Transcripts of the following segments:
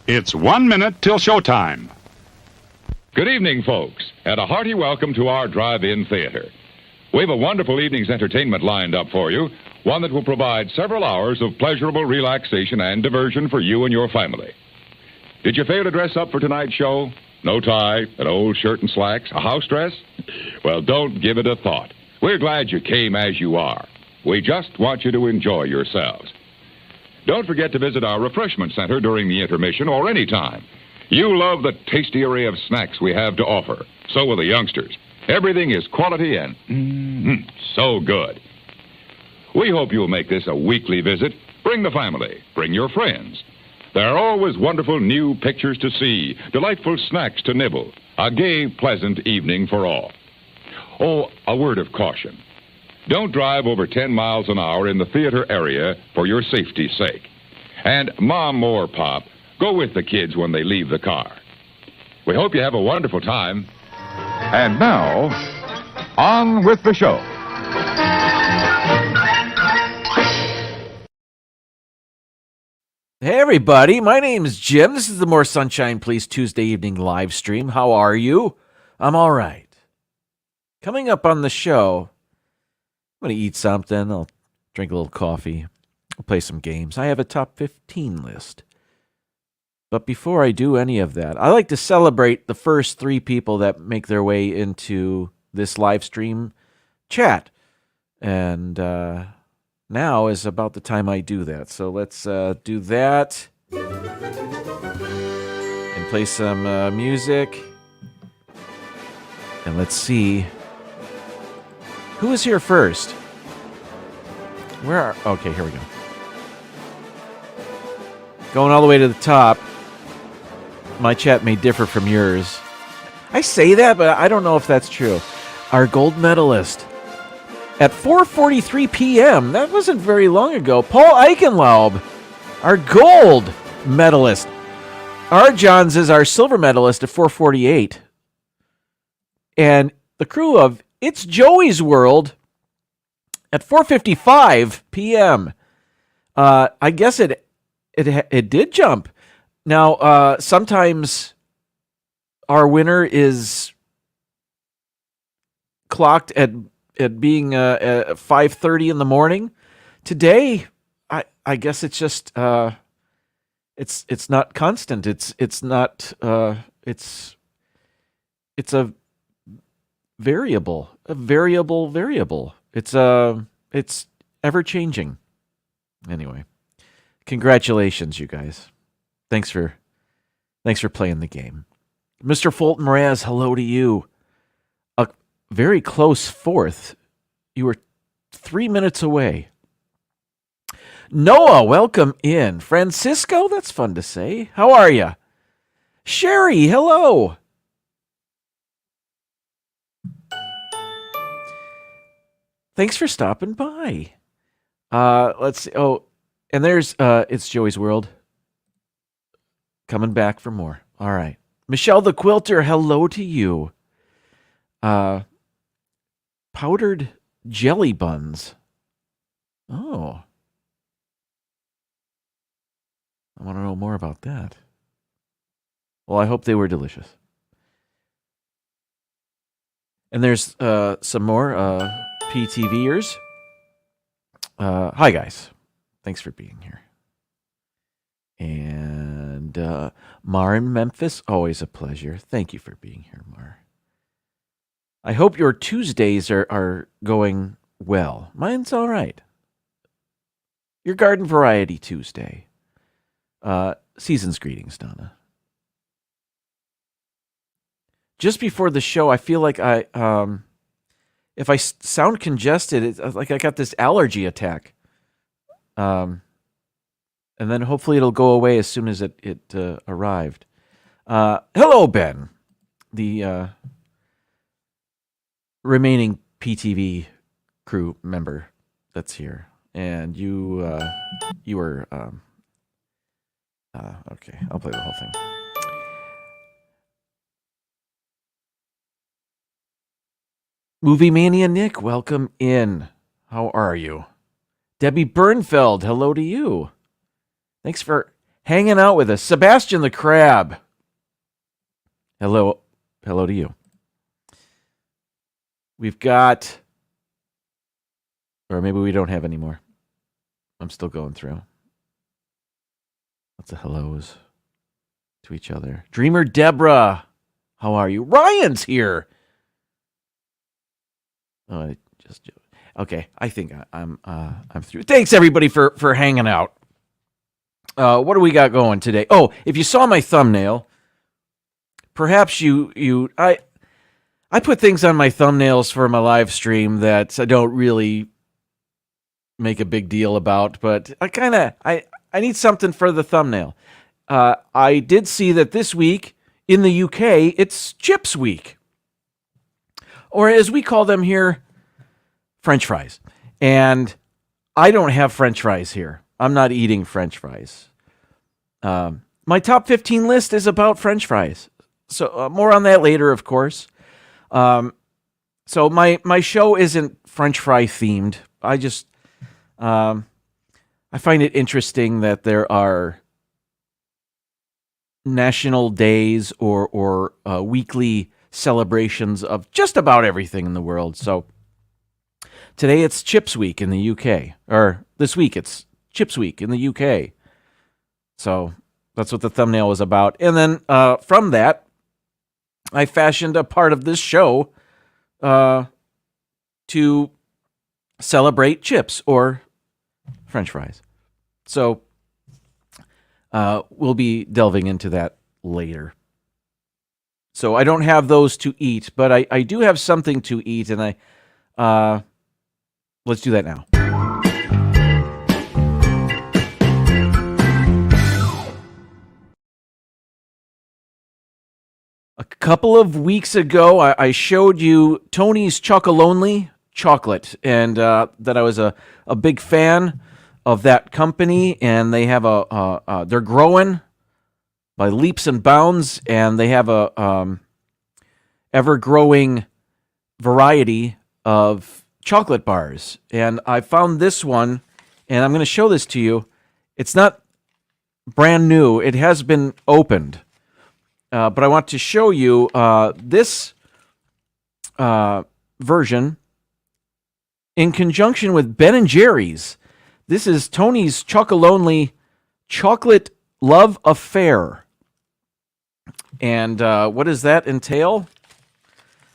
It's 1 minute till showtime. Good evening, folks, and a hearty welcome to our drive-in theater. We have a wonderful evening's entertainment lined up for you, one that will provide several hours of pleasurable relaxation and diversion for you and your family. Did you fail to dress up for tonight's show? No tie, an old shirt and slacks, a house dress? Well, don't give it a thought. We're glad you came as you are. We just want you to enjoy yourselves. Don't forget to visit our refreshment center during the intermission or any time. You love the tasty array of snacks we have to offer. So will the youngsters. Everything is quality and so good. We hope you'll make this a weekly visit. Bring the family. Bring your friends. There are always wonderful new pictures to see, delightful snacks to nibble, a gay, pleasant evening for all. Oh, a word of caution. Don't drive over 10 miles an hour in the theater area for your safety's sake. And Mom or Pop, go with the kids when they leave the car. We hope you have a wonderful time. And now, on with the show. Hey everybody, my name's Jim. This is the More Sunshine Please Tuesday evening live stream. How are you? I'm all right. Coming up on the show, I'm going to eat something. I'll drink a little coffee. I'll play some games. I have a top 15 list. But before I do any of that, I like to celebrate the first 3 people that make their way into this live stream chat. And now is about the time I do that. So let's do that. And play some music. And let's see. Who is here first? Okay, here we go. Going all the way to the top. My chat may differ from yours. I say that, but I don't know if that's true. Our gold medalist. At 4:43 p.m., that wasn't very long ago, Paul Eichenlaub, our gold medalist. R. Johns is our silver medalist at 4:48. And the crew of It's Joey's World at 4:55 p.m. I guess it did jump. Now, sometimes our winner is clocked at being at 5:30 in the morning. Today, I guess it's just it's not constant. It's not it's a variable. It's ever changing. Anyway, congratulations, you guys. Thanks for playing the game. Mr. Fulton Mraz, hello to you. A very close 4th. You were 3 minutes away. Noah, welcome in. Francisco, that's fun to say. How are you? Sherry, hello. Thanks for stopping by. Let's see. Oh, and there's It's Joey's World. Coming back for more. All right. Michelle the Quilter, hello to you. Powdered jelly buns. Oh. I want to know more about that. Well, I hope they were delicious. And there's some more PTVers. Hi, guys. Thanks for being here. And Mar in Memphis, always a pleasure. Thank you for being here, Mar. I hope your Tuesdays are going well. Mine's all right. Your Garden Variety Tuesday. Season's greetings, Donna. Just before the show, I feel like if I sound congested, it's like I got this allergy attack. And then hopefully it'll go away as soon as it arrived. Hello, Ben, the remaining PTV crew member that's here, and you were okay. I'll play the whole thing. Movie Mania Nick, welcome in. How are you? Debbie Bernfeld, hello to you. Thanks for hanging out with us. Sebastian the Crab. Hello to you. We've got, or maybe we don't have any more. I'm still going through. Lots of hellos to each other. Dreamer Deborah, how are you? Ryan's here. Oh, okay. I think I'm through. Thanks everybody for hanging out. What do we got going today? Oh, if you saw my thumbnail, perhaps I put things on my thumbnails for my live stream that I don't really make a big deal about, but I need something for the thumbnail. I did see that this week in the UK, it's Chips Week. Or as we call them here, French fries. And I don't have French fries here. I'm not eating French fries. My top 15 list is about French fries. So more on that later, of course. So my show isn't French fry themed. I just I find it interesting that there are national days or weekly celebrations of just about everything in the world. So today it's Chips Week in the UK, or this week it's Chips Week in the UK. So that's what the thumbnail was about. And then from that, I fashioned a part of this show to celebrate chips or French fries. So we'll be delving into that later. So I don't have those to eat, but I do have something to eat, and let's do that now. A couple of weeks ago, I showed you Tony's Chocolonely chocolate, and that I was a big fan of that company, and they have they're growing by leaps and bounds, and they have a ever-growing variety of chocolate bars. And I found this one, and I'm going to show this to you. It's not brand new. It has been opened. But I want to show you this version in conjunction with Ben & Jerry's. This is Tony's Chocolonely Chocolate Love Affair. And what does that entail?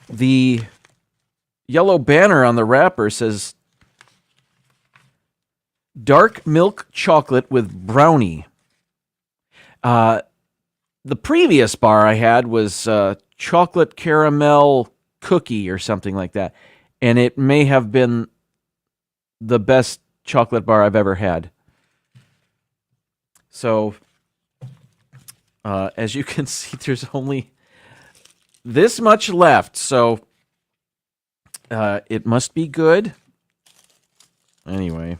The yellow banner on the wrapper says dark milk chocolate with brownie. The previous bar I had was chocolate caramel cookie or something like that. And it may have been the best chocolate bar I've ever had. So, as you can see, there's only this much left. So, it must be good. Anyway.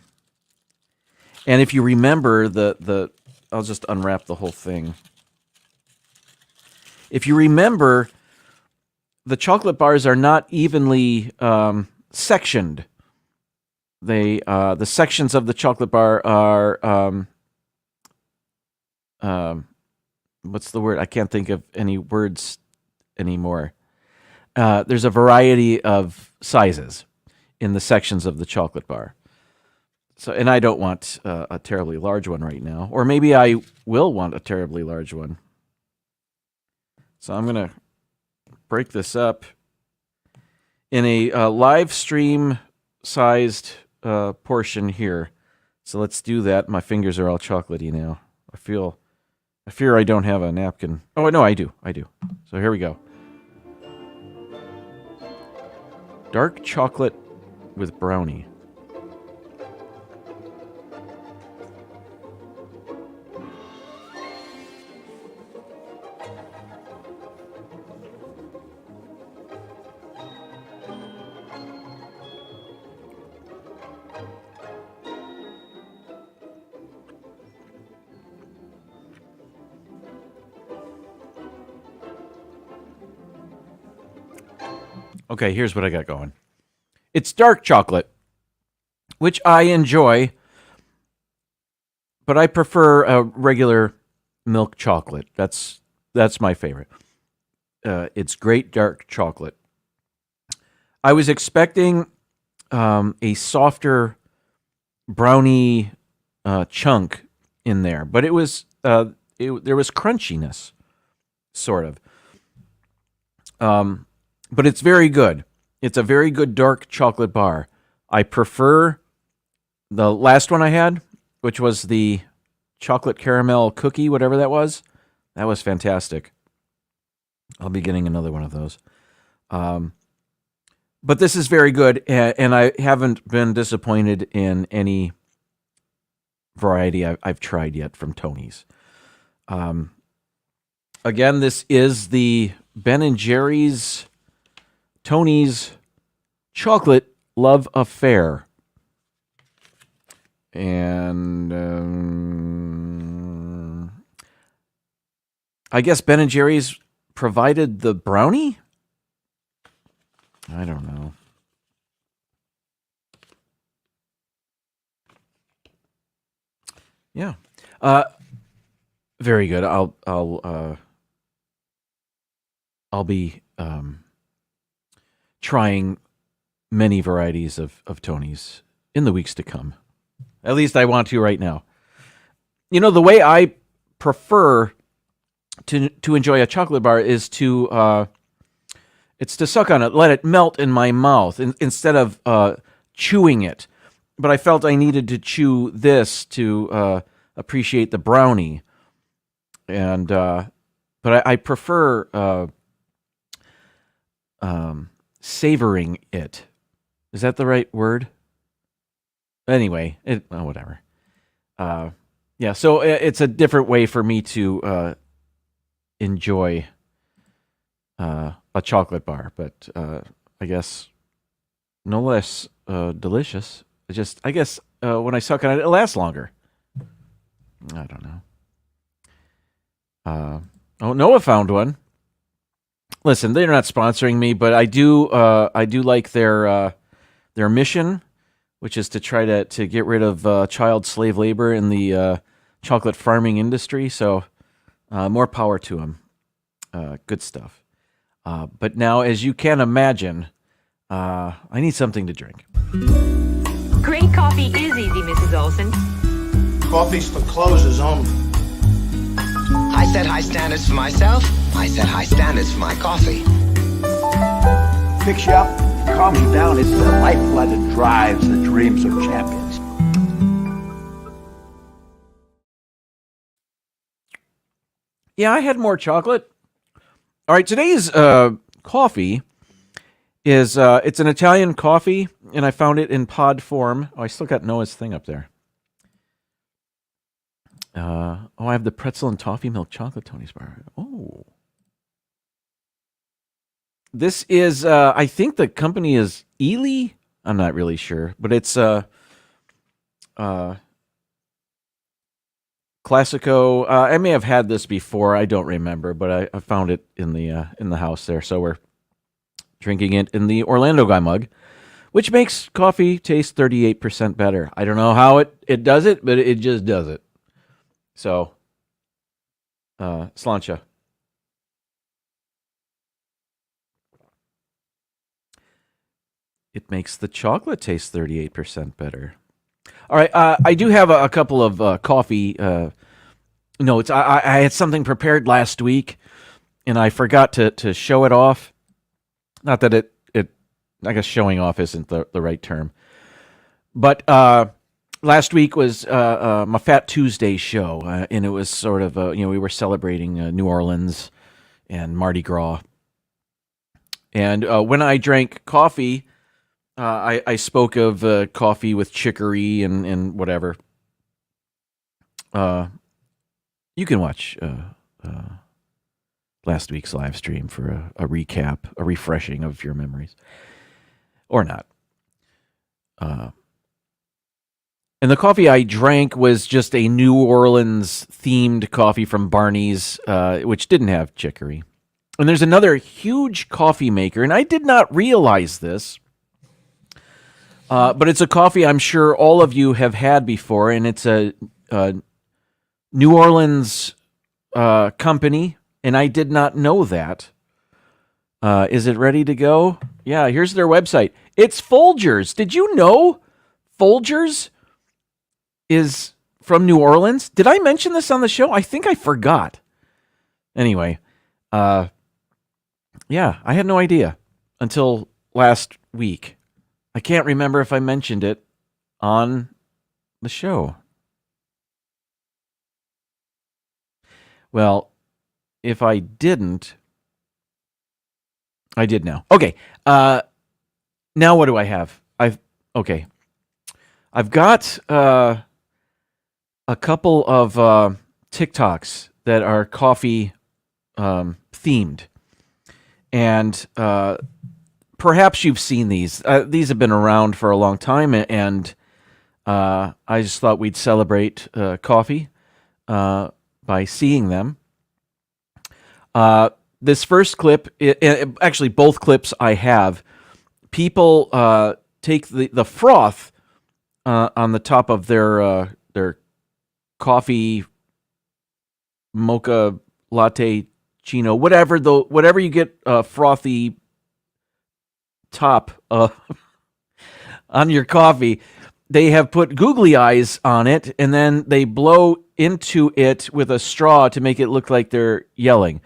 And if you remember, I'll just unwrap the whole thing. If you remember, the chocolate bars are not evenly sectioned. The sections of the chocolate bar are what's the word? I can't think of any words anymore. There's a variety of sizes in the sections of the chocolate bar. So, and I don't want a terribly large one right now, or maybe I will want a terribly large one. So I'm going to break this up in a live stream sized portion here. So let's do that. My fingers are all chocolatey now. I fear I don't have a napkin. Oh, no, I do. So here we go. Dark chocolate with brownie. Okay, here's what I got going. It's dark chocolate, which I enjoy, but I prefer a regular milk chocolate. That's my favorite. It's great dark chocolate. I was expecting a softer brownie chunk in there, but it was there was crunchiness, sort of. But it's very good. It's a very good dark chocolate bar. I prefer the last one I had, which was the chocolate caramel cookie, whatever that was. That was fantastic. I'll be getting another one of those. But this is very good, and I haven't been disappointed in any variety I've tried yet from Tony's. Again, this is the Ben & Jerry's Tony's Chocolate Love Affair. And I guess Ben & Jerry's provided the brownie? I don't know. Yeah. Very good. I'll be trying many varieties of Tony's in the weeks to come. At least I want to right now. You know, the way I prefer to enjoy a chocolate bar is to it's to suck on it, let it melt in my mouth instead of chewing it. But I felt I needed to chew this to appreciate the brownie, and but I prefer savoring it. Is that the right word? Anyway, whatever. Yeah, so it's a different way for me to enjoy a chocolate bar, but I guess no less delicious. I guess when I suck on it, it lasts longer. I don't know. Noah found one. Listen, they're not sponsoring me, but I do like their mission, which is to try to get rid of child slave labor in the chocolate farming industry. So more power to them. Good stuff. But now, as you can imagine, I need something to drink. Great coffee is easy, Mrs. Olson. Coffee's for closers only. I set high standards for myself. I set high standards for my coffee. Picks you up, calms you down. It's the lifeblood that drives the dreams of champions. Yeah, I had more chocolate. All right, today's coffee is it's an Italian coffee, and I found it in pod form. Oh, I still got Noah's thing up there. I have the pretzel and toffee milk chocolate Tony's bar. Oh. This is, I think the company is Ely. I'm not really sure, but it's Classico. I may have had this before. I don't remember, but I found it in the house there. So we're drinking it in the Orlando Guy mug, which makes coffee taste 38% better. I don't know how it does it, but it just does it. So, Slancha. It makes the chocolate taste 38% better. All right, I do have a couple of coffee notes. I had something prepared last week, and I forgot to show it off. Not that it I guess showing off isn't the right term. But last week was my Fat Tuesday show, and it was sort of, we were celebrating New Orleans and Mardi Gras. And when I drank coffee, I spoke of coffee with chicory and whatever. You can watch last week's live stream for a recap, a refreshing of your memories. Or not. And the coffee I drank was just a New Orleans themed coffee from Barney's, which didn't have chicory. And there's another huge coffee maker, and I did not realize this, but it's a coffee I'm sure all of you have had before, and it's a New Orleans company, and I did not know that. Is it ready to go? Yeah, here's their website. It's Folgers. Did you know Folgers is from New Orleans? Did I mention this on the show? I think I forgot. Anyway, yeah, I had no idea until last week. I can't remember if I mentioned it on the show. Well, if I didn't, I did now. Okay. Now what do I have? I've got a couple of TikToks that are coffee themed, and perhaps you've seen these. These have been around for a long time, and I just thought we'd celebrate coffee by seeing them. This first clip, actually both clips I have, people take the froth on the top of their coffee, mocha, latte, chino, whatever you get frothy top on your coffee. They have put googly eyes on it, and then they blow into it with a straw to make it look like they're yelling.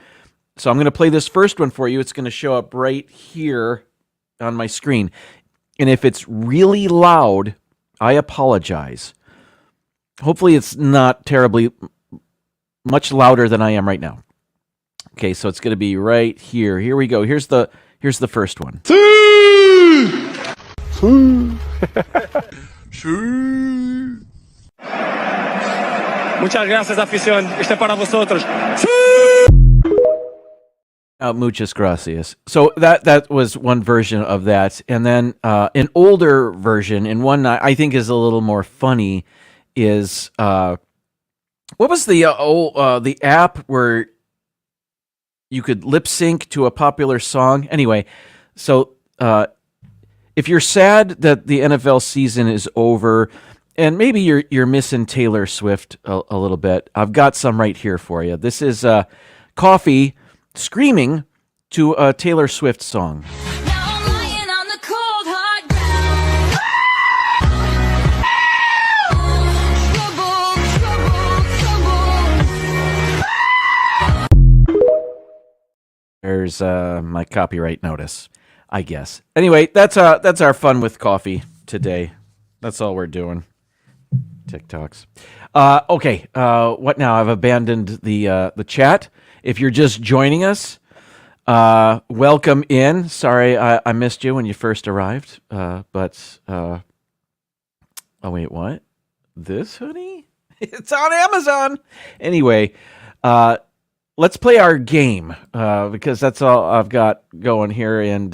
So I'm going to play this first one for you. It's going to show up right here on my screen. And if it's really loud, I apologize. Hopefully it's not terribly much louder than I am right now. Okay, so it's going to be right here. Here we go. Here's the first one. Muchas gracias, afición. Este para vosotros. Muchas gracias. So that was one version of that. And then an older version, and one I think is a little more funny, is what was the app where you could lip sync to a popular song? Anyway, so if you're sad that the NFL season is over, and maybe you're missing Taylor Swift a little bit, I've got some right here for you. This is Coffee screaming to a Taylor Swift song. Now I'm lying on the cold hard ground. There's my copyright notice, I guess. Anyway, that's our fun with coffee today. That's all we're doing. TikToks. Okay. What now? I've abandoned the chat. If you're just joining us, welcome in. Sorry, I missed you when you first arrived. But oh wait, what? This hoodie? It's on Amazon. Anyway, let's play our game because that's all I've got going here, and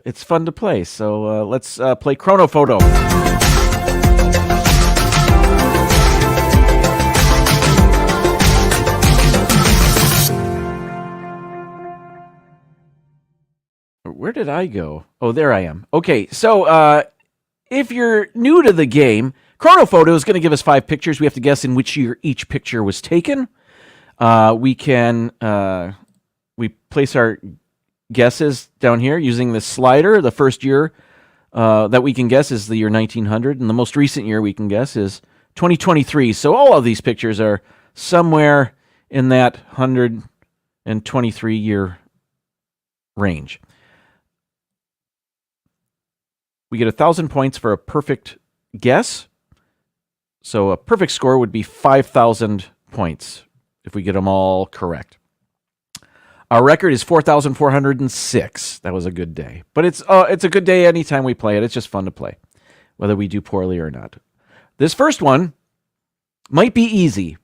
it's fun to play. So let's play Chronophoto. Where did I go? Oh, there I am. Okay, so if you're new to the game, Chronophoto is going to give us 5 pictures. We have to guess in which year each picture was taken. We place our guesses down here using this slider. The first year that we can guess is the year 1900, and the most recent year we can guess is 2023. So all of these pictures are somewhere in that 123 year range. We get 1,000 points for a perfect guess. So a perfect score would be 5,000 points if we get them all correct. Our record is 4,406. That was a good day. But it's a good day anytime we play it. It's just fun to play, whether we do poorly or not. This first one might be easy,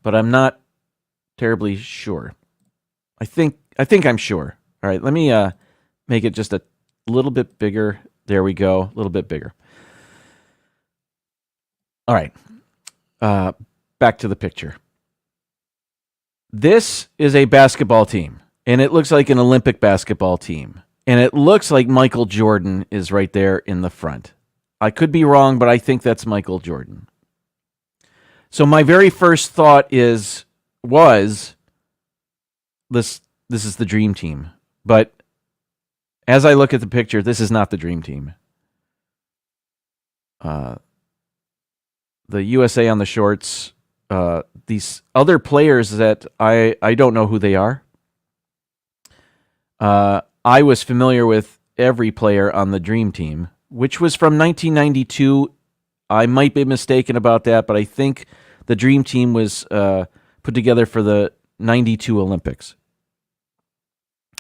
but I'm not terribly sure. I think I'm sure. All right, let me make it just a little bit bigger. There we go. A little bit bigger. All right. Back to the picture. This is a basketball team, and it looks like an Olympic basketball team. And it looks like Michael Jordan is right there in the front. I could be wrong, but I think that's Michael Jordan. So my very first thought is was this is the dream team. But as I look at the picture, this is not the dream team. The USA on the shorts, these other players that I don't know who they are. I was familiar with every player on the dream team, which was from 1992. I might be mistaken about that, but I think the dream team was put together for the 92 Olympics.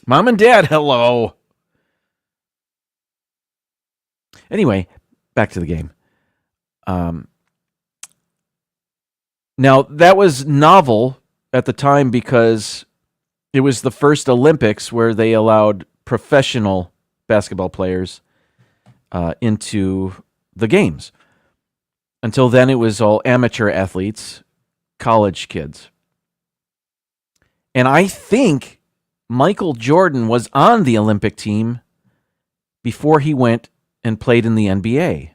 Mom and Dad, hello. Anyway, back to the game. Now, that was novel at the time because it was the first Olympics where they allowed professional basketball players into the games. Until then, it was all amateur athletes, college kids. And I think Michael Jordan was on the Olympic team before he went and played in the NBA.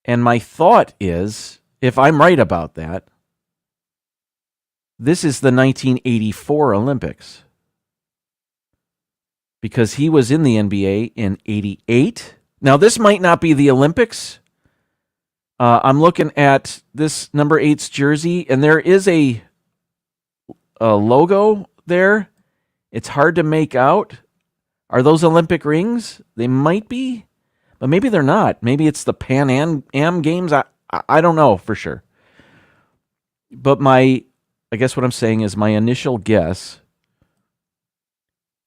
And my thought is, if I'm right about that, this is the 1984 Olympics. Because he was in the NBA in 88. Now, this might not be the Olympics. I'm looking at this number 8's jersey, and there is a logo there. It's hard to make out. Are those Olympic rings? They might be, but maybe they're not. Maybe it's the Pan Am Games. I don't know for sure. But I guess what I'm saying is my initial guess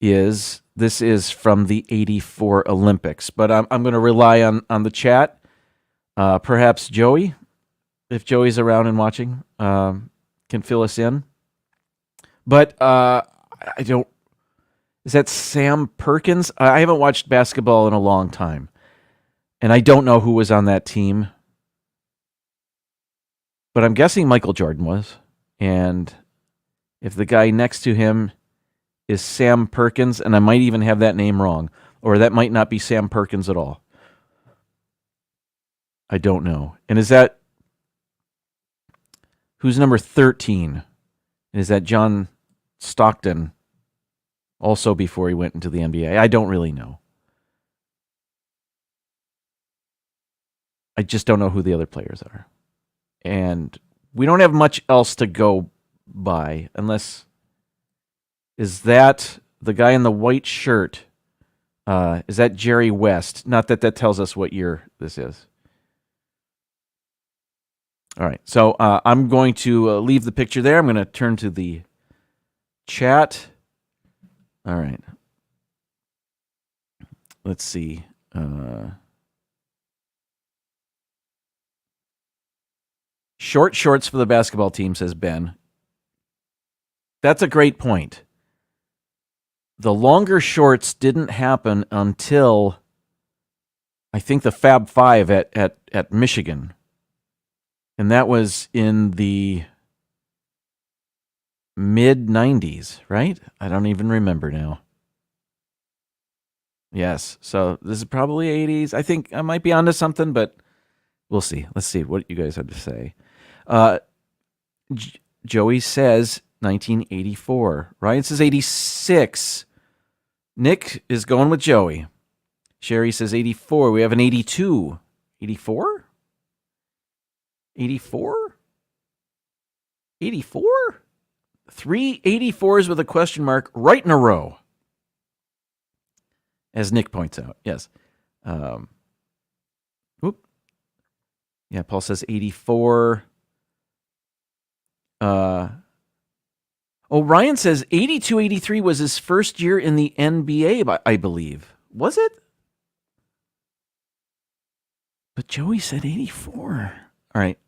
is this is from the 84 Olympics. But I'm going to rely on the chat. Perhaps Joey, if Joey's around and watching, can fill us in. But I don't. Is that Sam Perkins? I haven't watched basketball in a long time, and I don't know who was on that team. But I'm guessing Michael Jordan was, and if the guy next to him is Sam Perkins, and I might even have that name wrong, or that might not be Sam Perkins at all. I don't know. And is that who's number 13? And is that John Stockton also before he went into the NBA? I don't really know. I just don't know who the other players are. And we don't have much else to go by unless, is that the guy in the white shirt? Is that Jerry West? Not that tells us what year this is. All right, so I'm going to leave the picture there. I'm going to turn to the chat. All right. Let's see. Short shorts for the basketball team, says Ben. That's a great point. The longer shorts didn't happen until, I think, the Fab Five at Michigan. And that was in the mid-90s, right? I don't even remember now. Yes, so this is probably 80s. I think I might be onto something, but we'll see. Let's see what you guys had to say. Joey says 1984. Ryan says 86. Nick is going with Joey. Sherry says 84. We have an 82. 84? 84? 84? 3 84s with a question mark right in a row. As Nick points out. Yes. Yeah, Paul says 84. Ryan says 82-83 was his first year in the NBA, I believe. Was it? But Joey said 84. All right.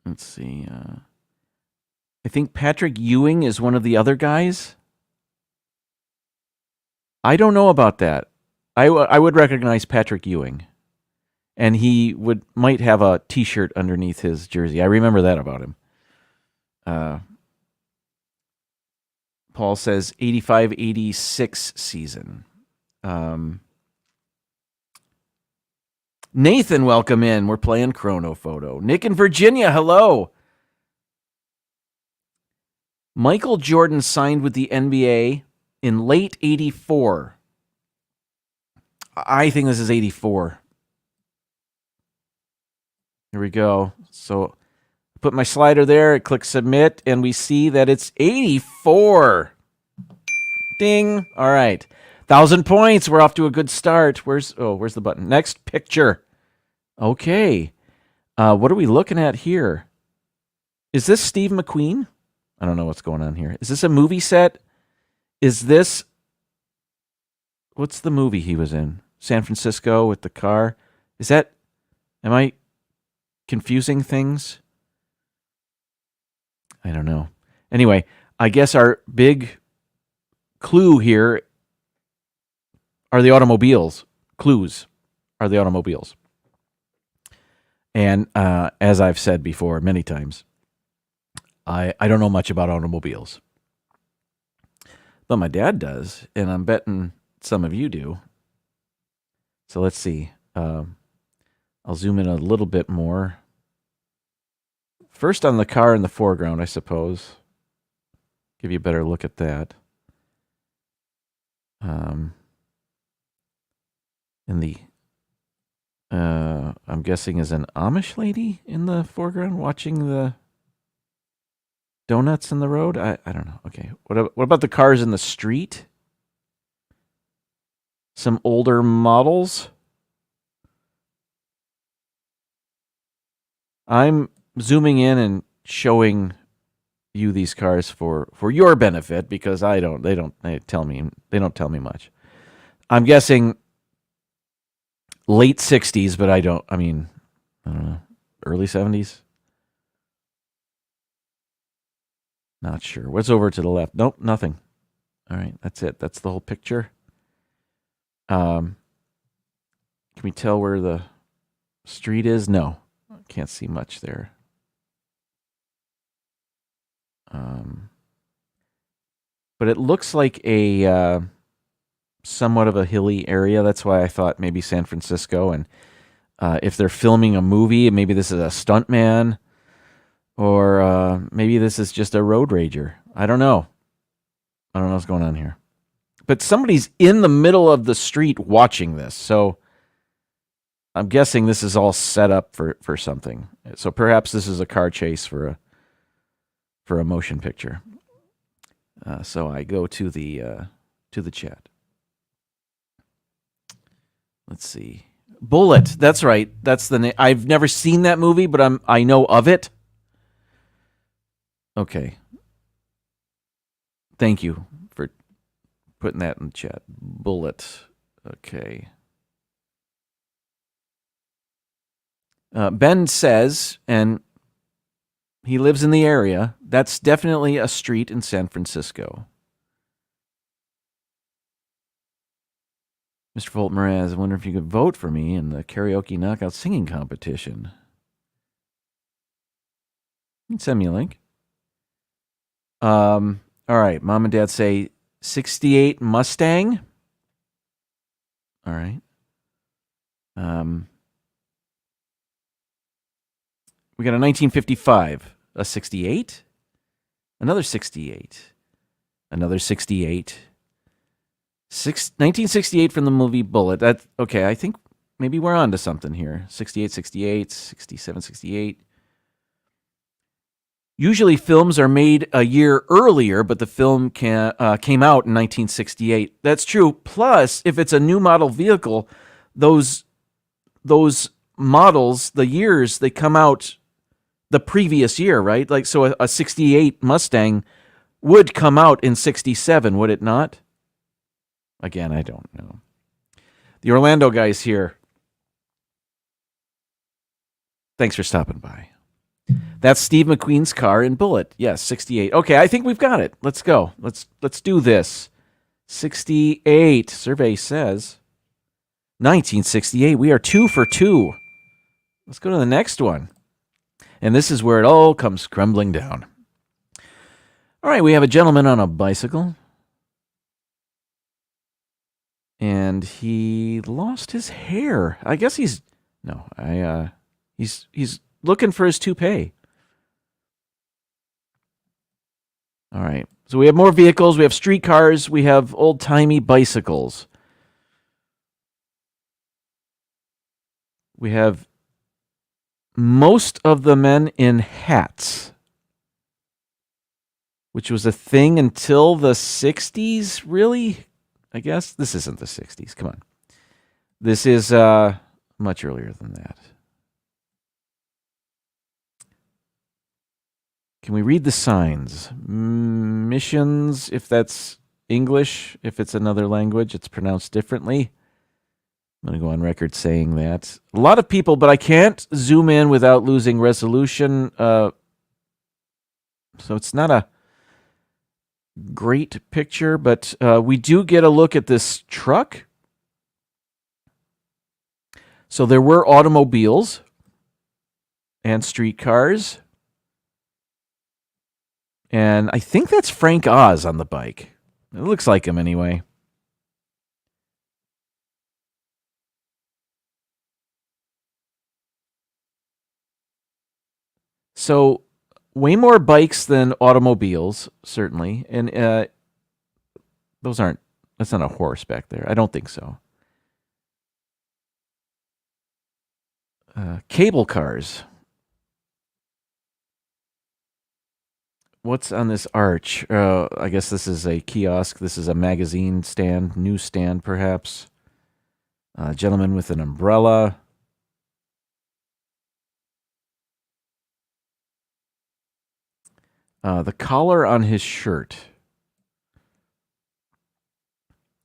Let's see. I think Patrick Ewing is one of the other guys. I don't know about that. I would recognize Patrick Ewing. And he might have a T-shirt underneath his jersey. I remember that about him. Paul says 85-86 season. Nathan, welcome in. We're playing Chrono Photo. Nick in Virginia, hello. Michael Jordan signed with the NBA in late 84. I think this is 84. Here we go. So put my slider there, I click submit, and we see that it's 84. Ding. All right. 1,000 points. We're off to a good start. Where's the button? Next picture. Okay. What are we looking at here? Is this Steve McQueen? I don't know what's going on here. Is this a movie set? Is this... What's the movie he was in? San Francisco with the car? Is that... Am I confusing things? I don't know. Anyway, I guess our big clue here are the automobiles. Clues are the automobiles. And as I've said before many times, I don't know much about automobiles. But my dad does, and I'm betting some of you do. So let's see. I'll zoom in a little bit more. First on the car in the foreground, I suppose. Give you a better look at that. I'm guessing is an Amish lady in the foreground watching the donuts in the road. I don't know. Okay. What about the cars in the street? Some older models. I'm zooming in and showing you these cars for your benefit because they don't tell me much. I'm guessing late 60s, but I don't know. Early 70s? Not sure. What's over to the left? Nope, nothing. All right, that's it. That's the whole picture. Can we tell where the street is? No. Can't see much there. But it looks like a somewhat of a hilly area. That's why I thought maybe San Francisco. And if they're filming a movie, maybe this is a stuntman, or maybe this is just a road rager. I don't know. I don't know what's going on here. But somebody's in the middle of the street watching this, so I'm guessing this is all set up for something. So perhaps this is a car chase for a motion picture. So I go to the chat. Let's see. Bullet. That's right. That's the name. I've never seen that movie, but I know of it. Okay. Thank you for putting that in the chat. Bullet. Okay. Ben says, and he lives in the area, that's definitely a street in San Francisco. Mr. Fulton Mraz, I wonder if you could vote for me in the karaoke knockout singing competition. You can send me a link. All right, Mom and Dad say 68 Mustang. All right. We got a 1955, a 68, another 68, another 68. 1968 from the movie Bullet. Okay, I think maybe we're on to something here. 68, 68, 67, 68. Usually films are made a year earlier, but the film came out in 1968. That's true. Plus, if it's a new model vehicle, those models, the years, they come out the previous year, right? Like, so a 68 Mustang would come out in 67, would it not? Again, I don't know. The Orlando guy's here. Thanks for stopping by. That's Steve McQueen's car in Bullet. Yes, 68. Okay, I think we've got it. Let's go. Let's do this. 68. Survey says 1968. We are 2 for 2. Let's go to the next one. And this is where it all comes crumbling down. All right, we have a gentleman on a bicycle. And he lost his hair. I guess he's No, he's looking for his toupee. All right. So we have more vehicles. We have streetcars. We have old-timey bicycles. We have most of the men in hats, which was a thing until the 60s, really? I guess this isn't the 60s. Come on. This is much earlier than that. Can we read the signs? Missions, if that's English. If it's another language, it's pronounced differently. I'm going to go on record saying that. A lot of people, but I can't zoom in without losing resolution. So it's not a great picture, but we do get a look at this truck. So there were automobiles and streetcars. And I think that's Frank Oz on the bike. It looks like him anyway. So way more bikes than automobiles, certainly. And that's not a horse back there. I don't think so. Cable cars. What's on this arch? I guess this is a kiosk. This is a magazine stand, newsstand perhaps. A gentleman with an umbrella. The collar on his shirt.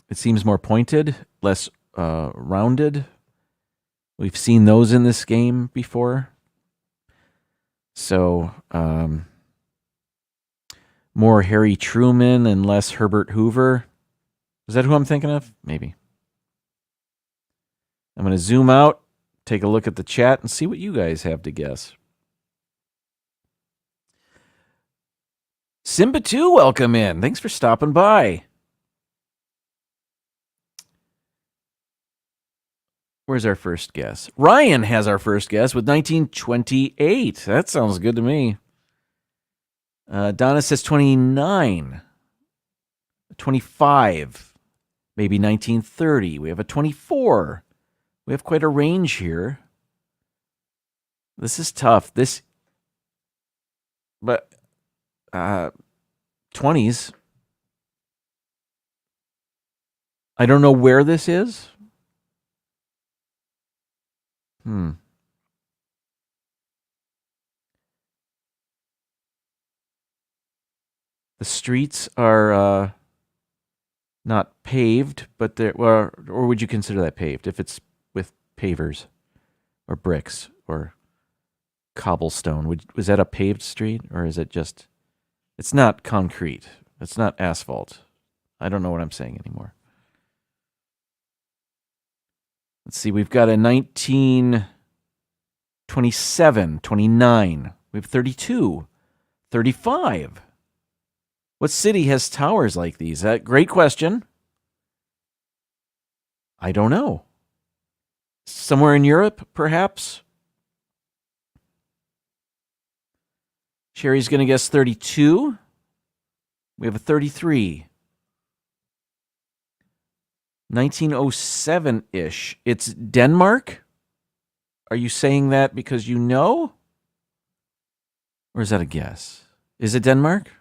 It seems more pointed, less rounded. We've seen those in this game before. So, more Harry Truman and less Herbert Hoover. Is that who I'm thinking of? Maybe. I'm going to zoom out, take a look at the chat, and see what you guys have to guess. Simba 2, welcome in. Thanks for stopping by. Where's our first guess? Ryan has our first guess with 1928. That sounds good to me. Donna says 29. 25. Maybe 1930. We have a 24. We have quite a range here. This is tough. But 20s. I don't know where this is. The streets are not paved, but they're, or would you consider that paved if it's with pavers or bricks or cobblestone? Was that a paved street, or is it just? It's not concrete. It's not asphalt. I don't know what I'm saying anymore. Let's see. We've got a 1927, 29. We have 32, 35. What city has towers like these? Great question. I don't know. Somewhere in Europe, perhaps? Sherry's going to guess 32. We have a 33. 1907-ish. It's Denmark? Are you saying that because you know? Or is that a guess? Is it Denmark?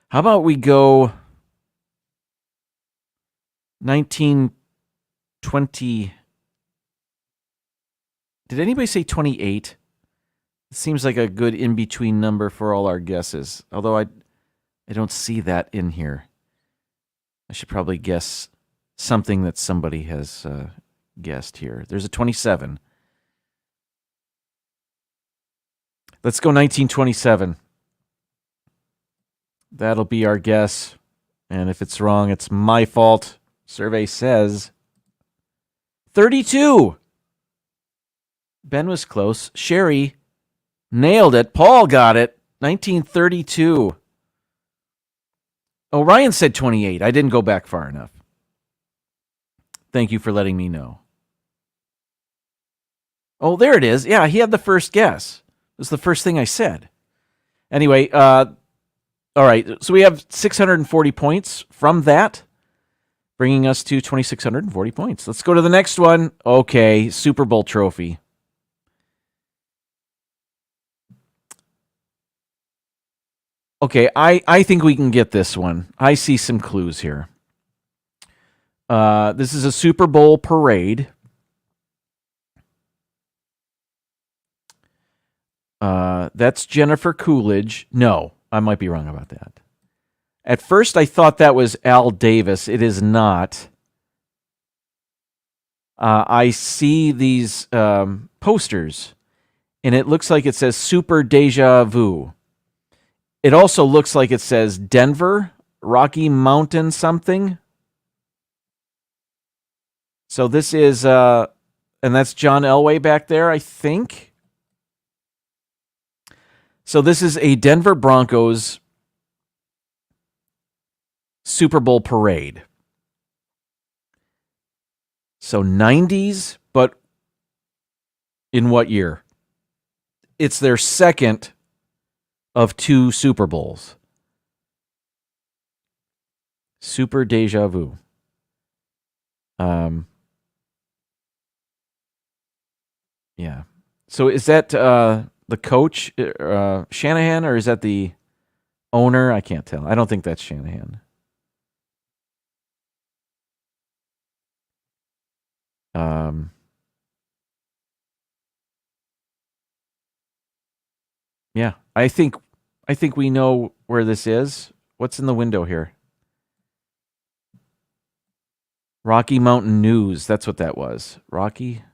How about we go 1920? Did anybody say 28? It seems like a good in-between number for all our guesses. Although I don't see that in here. I should probably guess something that somebody has guessed here. There's a 27. Let's go 1927. That'll be our guess. And if it's wrong, it's my fault. Survey says 32. Ben was close. Sherry Nailed it. Paul got it. 1932. Oh, Ryan said 28. I didn't go back far enough. Thank you for letting me know. Oh, there it is. Yeah, he had the first guess. It was the first thing I said. Anyway, all right. So we have 640 points from that, bringing us to 2,640 points. Let's go to the next one. Okay, Super Bowl trophy. Okay, I think we can get this one. I see some clues here. This is a Super Bowl parade. That's Jennifer Coolidge. No, I might be wrong about that. At first, I thought that was Al Davis. It is not. I see these posters, and it looks like it says Super Deja Vu. It also looks like it says Denver, Rocky Mountain something. So this is, and that's John Elway back there, I think. So this is a Denver Broncos Super Bowl parade. So 90s, but in what year? It's their second of 2 Super Bowls. Super Deja Vu. Yeah. So is that the coach, Shanahan, or is that the owner? I can't tell. I don't think that's Shanahan. Yeah, I think we know where this is. What's in the window here? Rocky Mountain News. That's what that was. Rocky.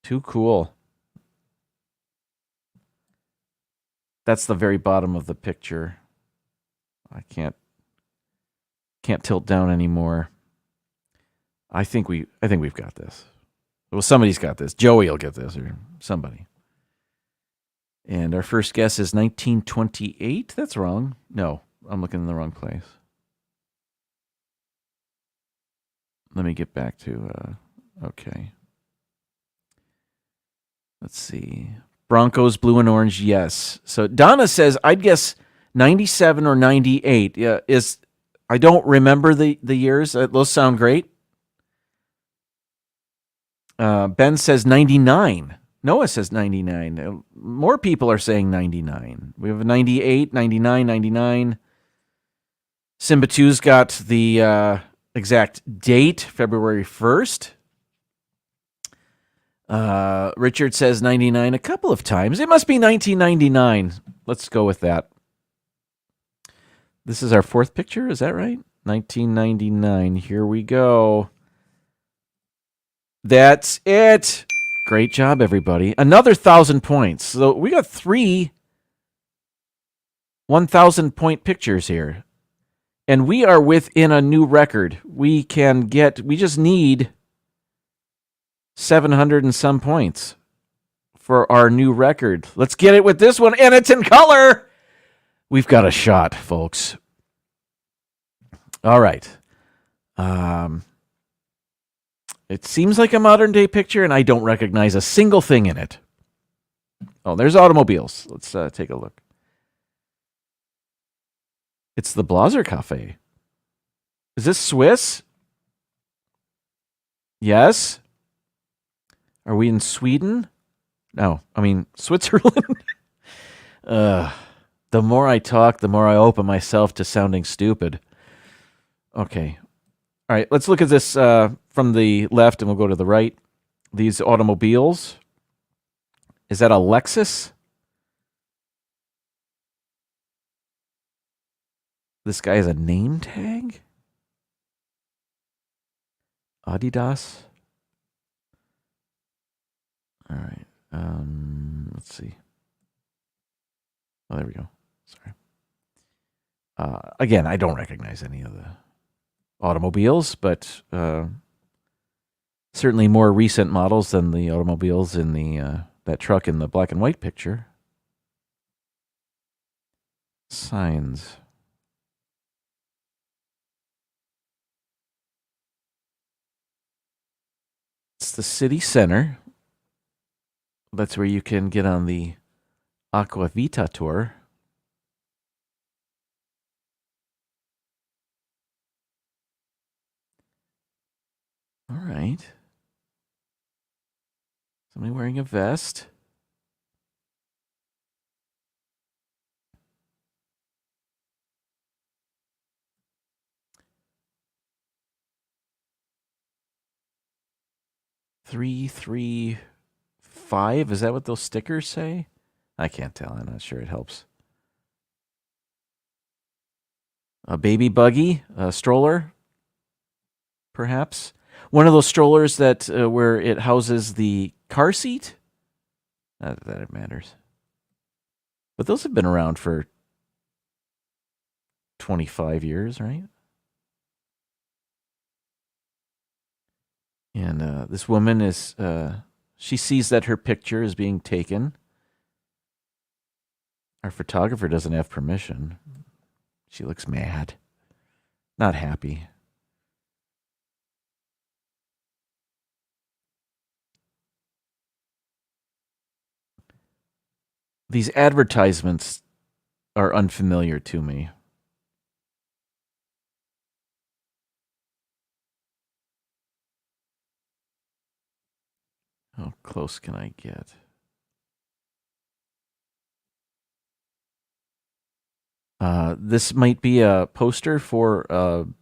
Too cool. That's the very bottom of the picture. I can't tilt down anymore. I think we've got this. Well, somebody's got this. Joey will get this, or somebody. And our first guess is 1928. That's wrong. No, I'm looking in the wrong place. Let me get back to, okay. Let's see. Broncos, blue and orange, yes. So Donna says, I'd guess 97 or 98. Yeah, I don't remember the years. Those sound great. Ben says 99. Noah says 99. More people are saying 99. We have 98, 99, 99. Simba 2's got the exact date, February 1st. Richard says 99 a couple of times. It must be 1999. Let's go with that. This is our fourth picture. Is that right? 1999. Here we go. That's it. Great job, everybody. Another 1,000 points. So we got 3 1,000-point pictures here. And we are within a new record. We just need 700 and some points for our new record. Let's get it with this one, and it's in color. We've got a shot, folks. All right. It seems like a modern day picture, and I don't recognize a single thing in it. Oh, there's automobiles. Let's take a look. It's the Blaser Cafe. Is this Swiss? Yes. Are we in Sweden? No, I mean Switzerland. The more I talk, the more I open myself to sounding stupid. Okay. All right, let's look at this from the left, and we'll go to the right. These automobiles. Is that a Lexus? This guy has a name tag? Adidas? All right. Let's see. Oh, there we go. Sorry. Again, I don't recognize any of the automobiles, but certainly more recent models than the automobiles in the that truck in the black and white picture. Signs. It's the city center. That's where you can get on the Aqua Vita tour. All right. Somebody wearing a vest. Three, 5. Is that what those stickers say? I can't tell. I'm not sure it helps. A baby buggy, a stroller, perhaps. One of those strollers that where it houses the car seat. Not that it matters. But those have been around for 25 years, right? And this woman is, she sees that her picture is being taken. Our photographer doesn't have permission. She looks mad, not happy. These advertisements are unfamiliar to me. How close can I get? This might be a poster for an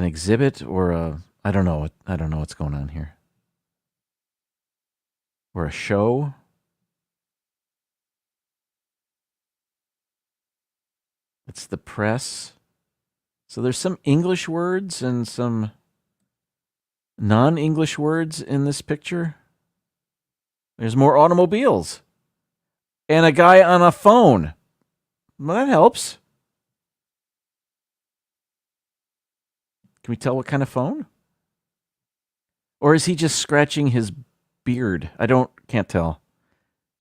exhibit or I don't know. I don't know what's going on here. Or a show. It's the press. So there's some English words and some non-English words in this picture. There's more automobiles. And a guy on a phone. Well, that helps. Can we tell what kind of phone? Or is he just scratching his beard? Can't tell.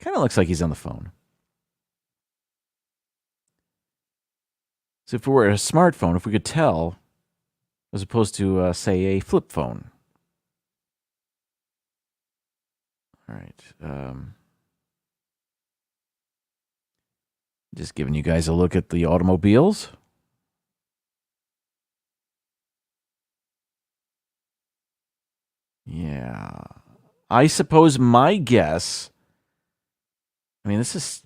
Kind of looks like he's on the phone. So if it were a smartphone, if we could tell, as opposed to, say, a flip phone. All right. Just giving you guys a look at the automobiles. Yeah. I suppose my guess, I mean, this is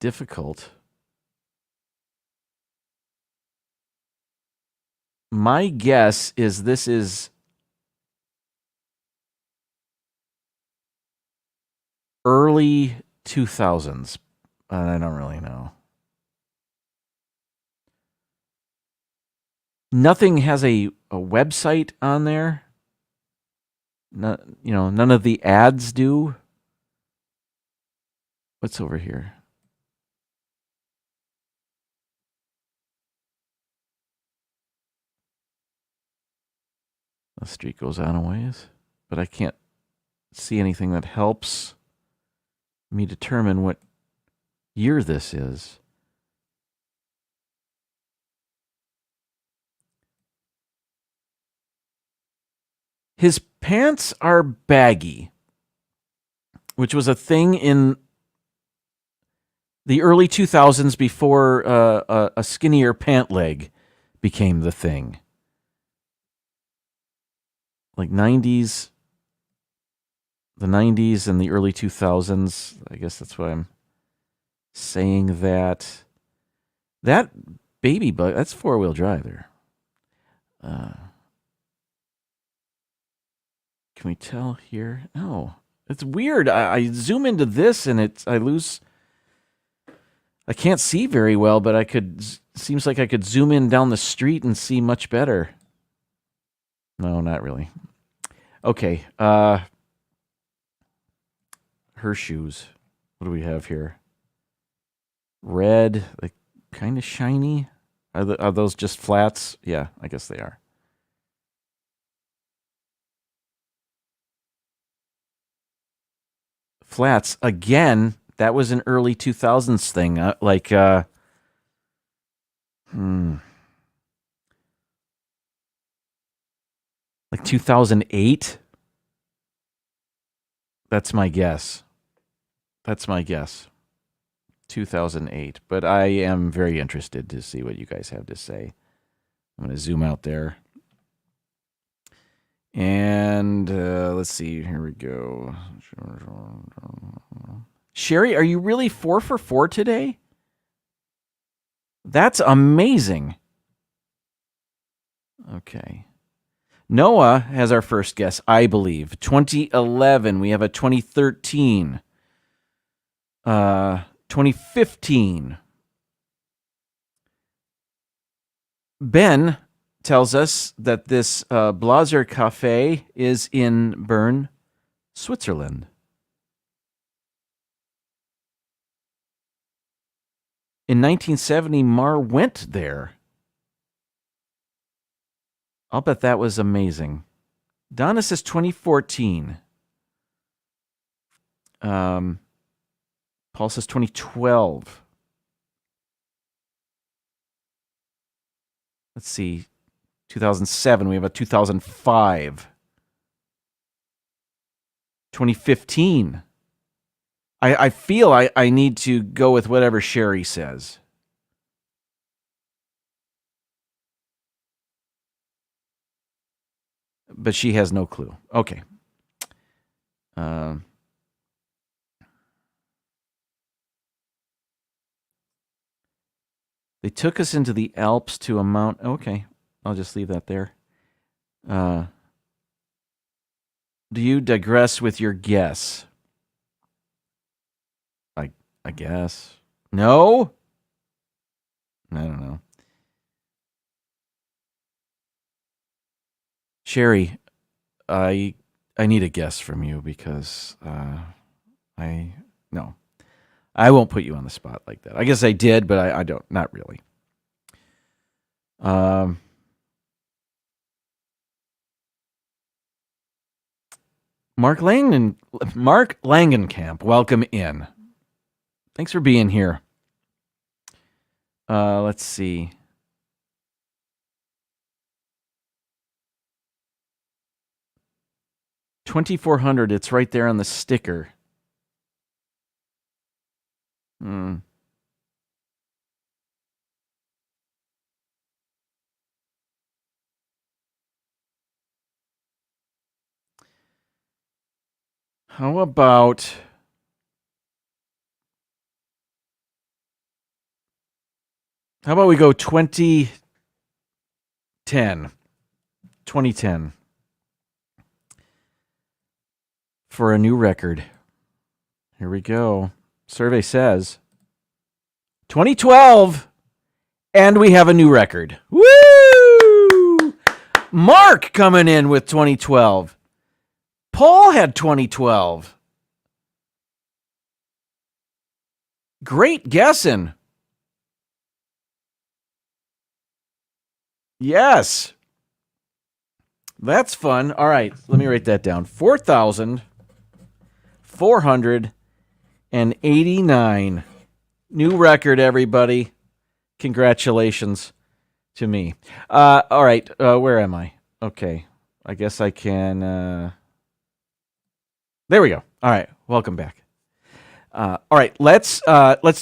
difficult. My guess is this is early 2000s. I don't really know. Nothing has a website on there. None of the ads do. What's over here? The street goes on a ways, but I can't see anything that helps me determine what year this is. His pants are baggy, which was a thing in the early 2000s before a skinnier pant leg became the thing. Like the 90s and the early 2000s. I guess that's why I'm saying that. That baby bug, that's four-wheel drive there. Can we tell here? No. It's weird. I zoom into this and I can't see very well, but seems like I could zoom in down the street and see much better. No, not really. Okay. Her shoes. What do we have here? Red, like kind of shiny. Are those just flats? Yeah, I guess they are. Flats again. That was an early 2000s thing. Like 2008. That's my guess. 2008. But I am very interested to see what you guys have to say. I'm going to zoom out there. And let's see. Here we go. Sherry, are you really 4 for 4 today? That's amazing. Okay. Noah has our first guess, I believe. 2011. We have a 2013. 2015. Ben tells us that this Blaser Cafe is in Bern, Switzerland. In 1970, Mar went there. I'll bet that was amazing. Donna says 2014. Paul says 2012. Let's see. 2007. We have a 2005. 2015. I feel I need to go with whatever Sherry says. But she has no clue. Okay. They took us into the Alps to a mount. Okay. I'll just leave that there. Do you digress with your guess? I guess. No? I don't know. Sherry, I need a guess from you because I won't put you on the spot like that. I guess I did, but I don't. Not really. Mark Langenkamp, welcome in. Thanks for being here. Let's see. $2,400. It's right there on the sticker. How about we go 2010? 2010 for a new record. Here we go. Survey says 2012, and we have a new record. Woo! Mark coming in with 2012. Paul had 2012. Great guessing. Yes. That's fun. All right, let me write that down. 4,489. New record, everybody. Congratulations to me. All right, where am I? Okay, I guess I can... There we go. All right, welcome back. All right, let's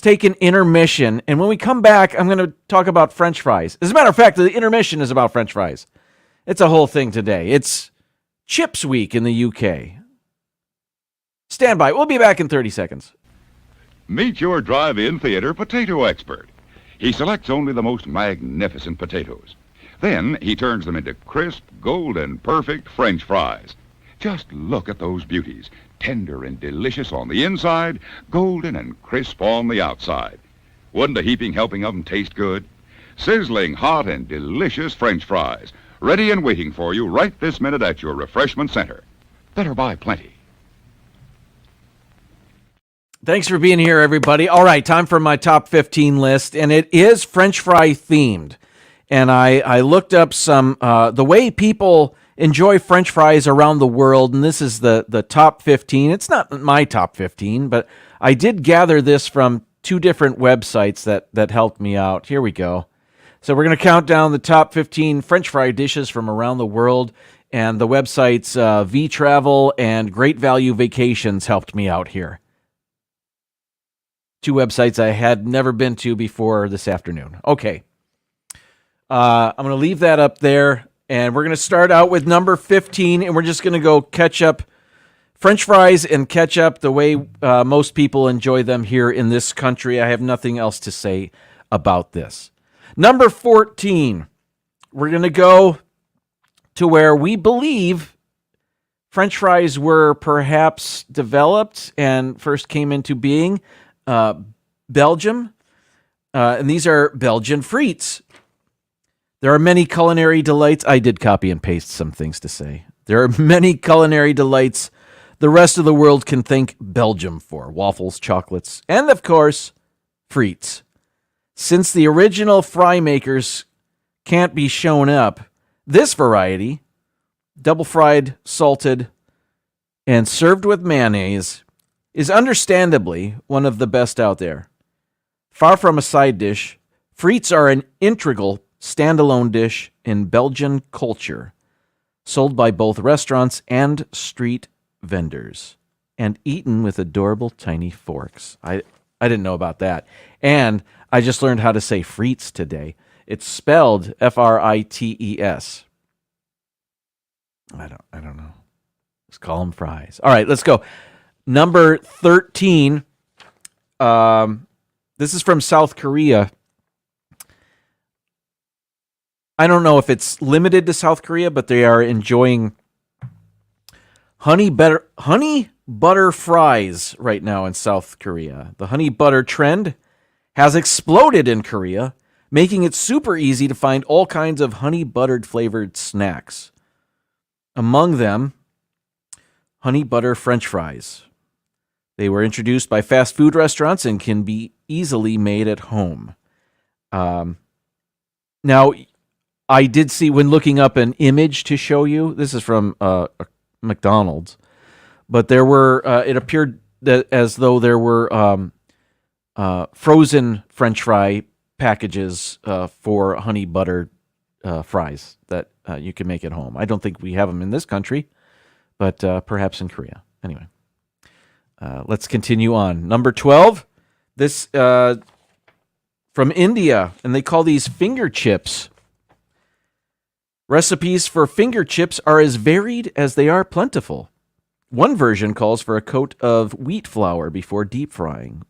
take an intermission, and when we come back, I'm going to talk about French fries. As a matter of fact, the intermission is about French fries. It's a whole thing today. It's Chips Week in the UK. Stand by. We'll be back in 30 seconds. Meet your drive-in theater potato expert. He selects only the most magnificent potatoes. Then he turns them into crisp, golden, perfect French fries. Just look at those beauties. Tender and delicious on the inside, golden and crisp on the outside. Wouldn't a heaping helping of them taste good? Sizzling, hot, and delicious French fries. Ready and waiting for you right this minute at your refreshment center. Better buy plenty. Thanks for being here, everybody. All right, time for my top 15 list, and it is French fry themed. And I looked up some, the way people enjoy French fries around the world, and this is the top 15. It's not my top 15, but I did gather this from 2 different websites that helped me out. Here we go. So we're going to count down the top 15 French fry dishes from around the world, and the websites V-Travel and Great Value Vacations helped me out here. 2 websites I had never been to before this afternoon. Okay. I'm going to leave that up there, and we're going to start out with number 15, and we're just going to go ketchup, French fries and ketchup the way most people enjoy them here in this country. I have nothing else to say about this. Number 14, we're going to go to where we believe French fries were perhaps developed and first came into being, Belgium. And these are Belgian frites. There are many culinary delights. I did copy and paste some things to say. There are many culinary delights the rest of the world can thank Belgium for. Waffles, chocolates, and of course, frites. Since the original fry makers can't be shown up, this variety, double fried, salted, and served with mayonnaise, is understandably one of the best out there. Far from a side dish, frites are an integral standalone dish in Belgian culture, sold by both restaurants and street vendors, and eaten with adorable tiny forks. I didn't know about that. And I just learned how to say frites today. It's spelled F-R-I-T-E-S. I don't know. Let's call them fries. All right, let's go. Number 13. This is from South Korea. I don't know if it's limited to South Korea, but they are enjoying honey butter fries right now in South Korea. The honey butter trend has exploded in Korea, making it super easy to find all kinds of honey buttered flavored snacks. Among them, honey butter French fries. They were introduced by fast food restaurants and can be easily made at home. Now, I did see when looking up an image to show you, this is from McDonald's, but there were, it appeared that as though there were frozen French fry packages for honey butter fries that you can make at home. I don't think we have them in this country, but perhaps in Korea. Anyway, let's continue on. Number 12, this from India, and they call these finger chips. Recipes for finger chips are as varied as they are plentiful. One version calls for a coat of wheat flour before deep frying,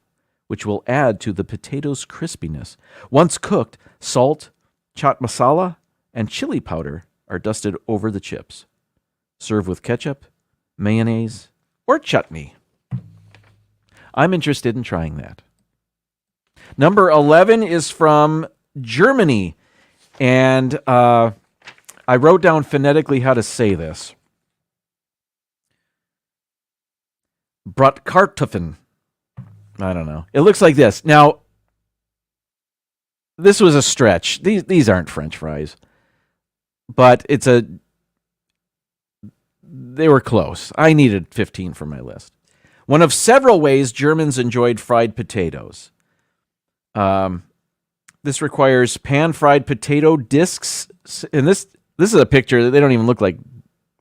which will add to the potatoes' crispiness. Once cooked, salt, chaat masala, and chili powder are dusted over the chips. Serve with ketchup, mayonnaise, or chutney. I'm interested in trying that. Number 11 is from Germany, and I wrote down phonetically how to say this. Bratkartoffeln. I don't know. It looks like this. Now, this was a stretch. These aren't French fries, but they were close. I needed 15 for my list. One of several ways Germans enjoyed fried potatoes. This requires pan-fried potato discs, and this is a picture that they don't even look like.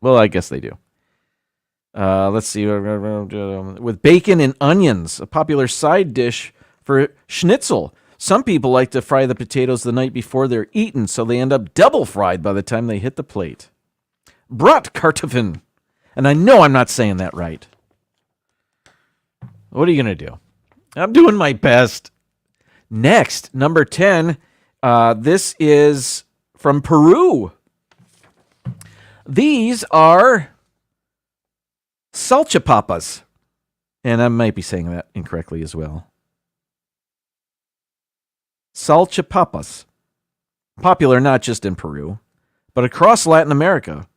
Well, I guess they do. Let's see. With bacon and onions, a popular side dish for schnitzel. Some people like to fry the potatoes the night before they're eaten, so they end up double fried by the time they hit the plate. Bratkartoffeln. And I know I'm not saying that right. What are you going to do? I'm doing my best. Next, number 10. This is from Peru. These are salchipapas. And I might be saying that incorrectly as well. Salchipapas. Popular not just in Peru, but across Latin America.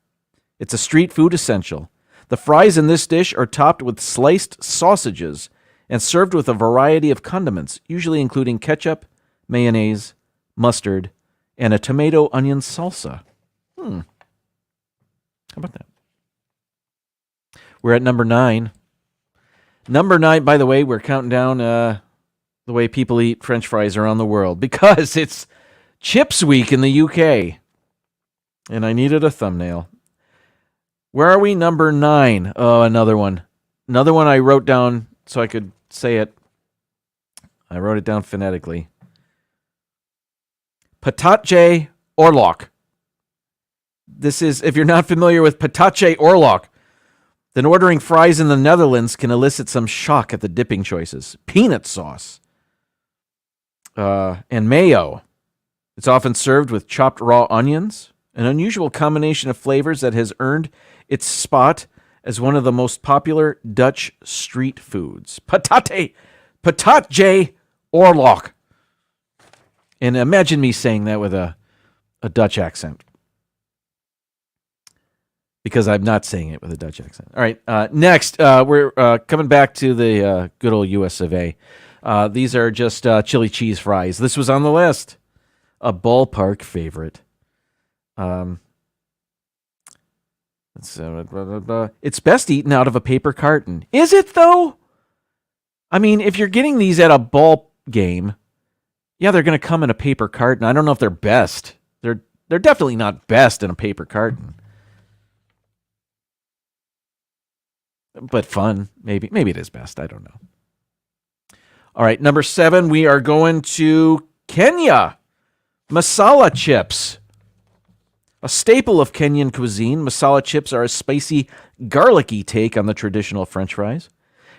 It's a street food essential. The fries in this dish are topped with sliced sausages and served with a variety of condiments, usually including ketchup, mayonnaise, mustard, and a tomato onion salsa. How about that? We're at number 9. Number 9, by the way, we're counting down the way people eat French fries around the world because it's Chips Week in the UK. And I needed a thumbnail. Where are we? Number 9. Oh, another one. Another one I wrote down so I could say it. I wrote it down phonetically. Patache oorlog. This is, if you're not familiar with patache oorlog, then ordering fries in the Netherlands can elicit some shock at the dipping choices. Peanut sauce and mayo. It's often served with chopped raw onions, an unusual combination of flavors that has earned its spot as one of the most popular Dutch street foods. Patache oorlog. And imagine me saying that with a Dutch accent. Because I'm not saying it with a Dutch accent. All right, next, we're coming back to the good old US of A. These are just chili cheese fries. This was on the list. A ballpark favorite. It's best eaten out of a paper carton. Is it, though? I mean, if you're getting these at a ball game, yeah, they're going to come in a paper carton. I don't know if they're best. They're definitely not best in a paper carton. But fun, maybe. Maybe it is best. I don't know. All right, number 7, we are going to Kenya. Masala chips. A staple of Kenyan cuisine, masala chips are a spicy, garlicky take on the traditional French fries.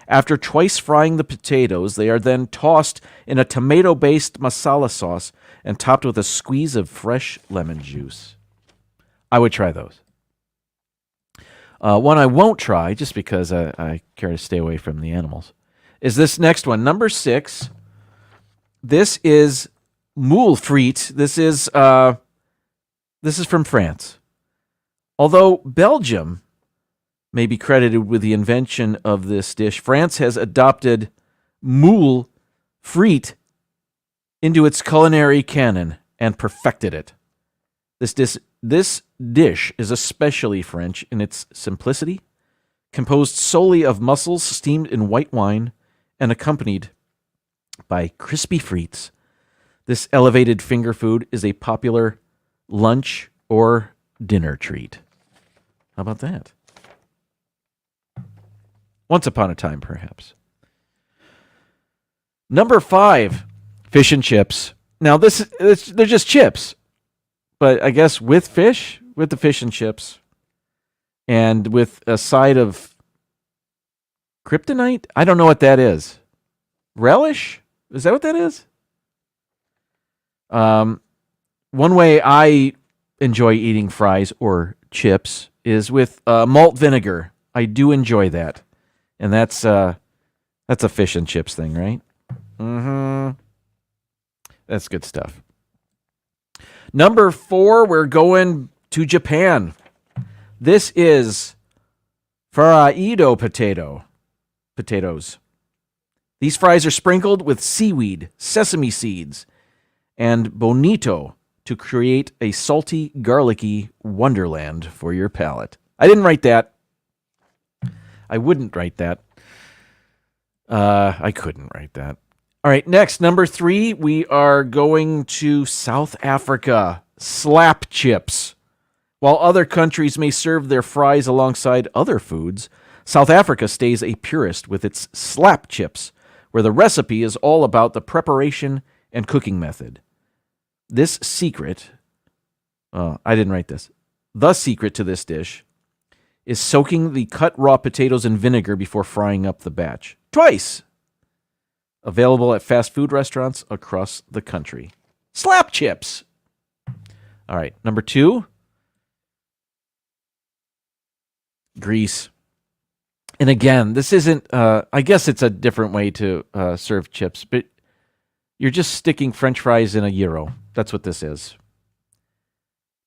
After twice frying the potatoes, they are then tossed in a tomato-based masala sauce and topped with a squeeze of fresh lemon juice. I would try those. One I won't try, just because I care to stay away from the animals, is this next one, number 6. This is moule frite. This is from France. Although Belgium may be credited with the invention of this dish, France has adopted moule frite into its culinary canon and perfected it. This dish is especially French in its simplicity, composed solely of mussels steamed in white wine and accompanied by crispy frites. This elevated finger food is a popular lunch or dinner treat. How about that? Once upon a time, perhaps. Number 5, fish and chips. Now, they're just chips, but I guess with fish, with the fish and chips, and with a side of kryptonite? I don't know what that is. Relish? Is that what that is? One way I enjoy eating fries or chips is with malt vinegar. I do enjoy that. And that's a fish and chips thing, right? Mm-hmm. That's good stuff. Number 4, we're going to Japan. This is faraido potatoes. These fries are sprinkled with seaweed, sesame seeds, and bonito to create a salty, garlicky wonderland for your palate. I didn't write that. I wouldn't write that. I couldn't write that. All right, next, number 3, we are going to South Africa. Slap chips. While other countries may serve their fries alongside other foods, South Africa stays a purist with its slap chips, where the recipe is all about the preparation and cooking method. This secret, I didn't write this. The secret to this dish is soaking the cut raw potatoes in vinegar before frying up the batch. Twice! Available at fast food restaurants across the country. Slap chips! All right, number 2. Greece. And again, this isn't, I guess it's a different way to serve chips, but you're just sticking French fries in a gyro. That's what this is.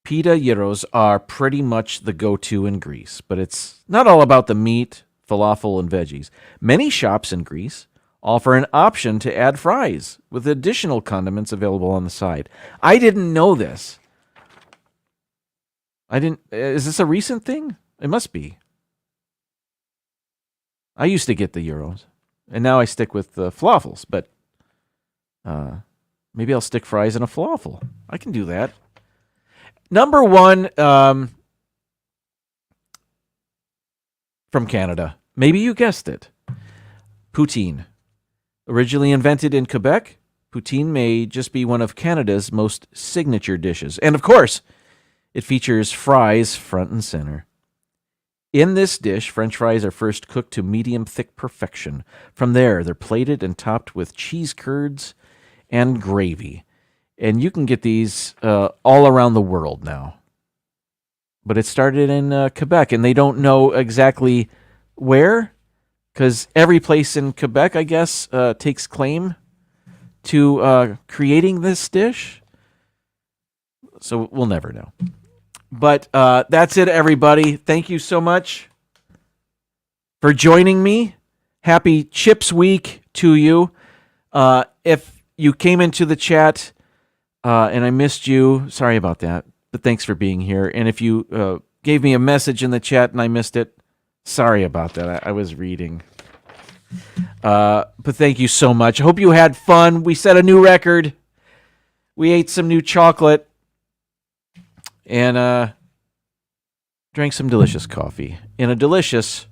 Pita gyros are pretty much the go-to in Greece, but it's not all about the meat, falafel, and veggies. Many shops in Greece offer an option to add fries with additional condiments available on the side. I didn't know this. I didn't. Is this a recent thing? It must be. I used to get the gyros, and now I stick with the falafels. But maybe I'll stick fries in a falafel. I can do that. Number one from Canada. Maybe you guessed it. Poutine. Originally invented in Quebec, poutine may just be one of Canada's most signature dishes. And of course, it features fries front and center. In this dish, French fries are first cooked to medium thick perfection. From there, they're plated and topped with cheese curds and gravy. And you can get these all around the world now. But it started in Quebec, and they don't know exactly where, because every place in Quebec, I guess, takes claim to creating this dish. So we'll never know. But that's it, everybody. Thank you so much for joining me. Happy Chips Week to you. If you came into the chat and I missed you, sorry about that. But thanks for being here. And if you gave me a message in the chat and I missed it, sorry about that. I was reading. But thank you so much. I hope you had fun. We set a new record. We ate some new chocolate. And drank some delicious coffee. In a delicious,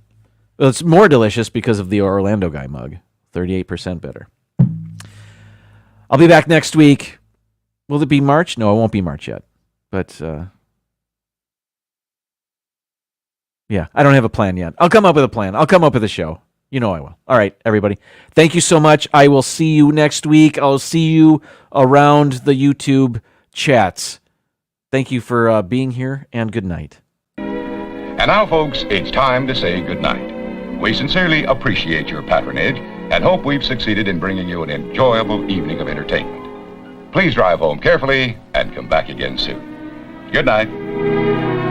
well, it's more delicious because of the Orlando Guy mug. 38% better. I'll be back next week. Will it be March? No, it won't be March yet. But, yeah, I don't have a plan yet. I'll come up with a plan. I'll come up with a show. You know I will. All right, everybody. Thank you so much. I will see you next week. I'll see you around the YouTube chats. Thank you for being here, and good night. And now, folks, it's time to say good night. We sincerely appreciate your patronage and hope we've succeeded in bringing you an enjoyable evening of entertainment. Please drive home carefully and come back again soon. Good night.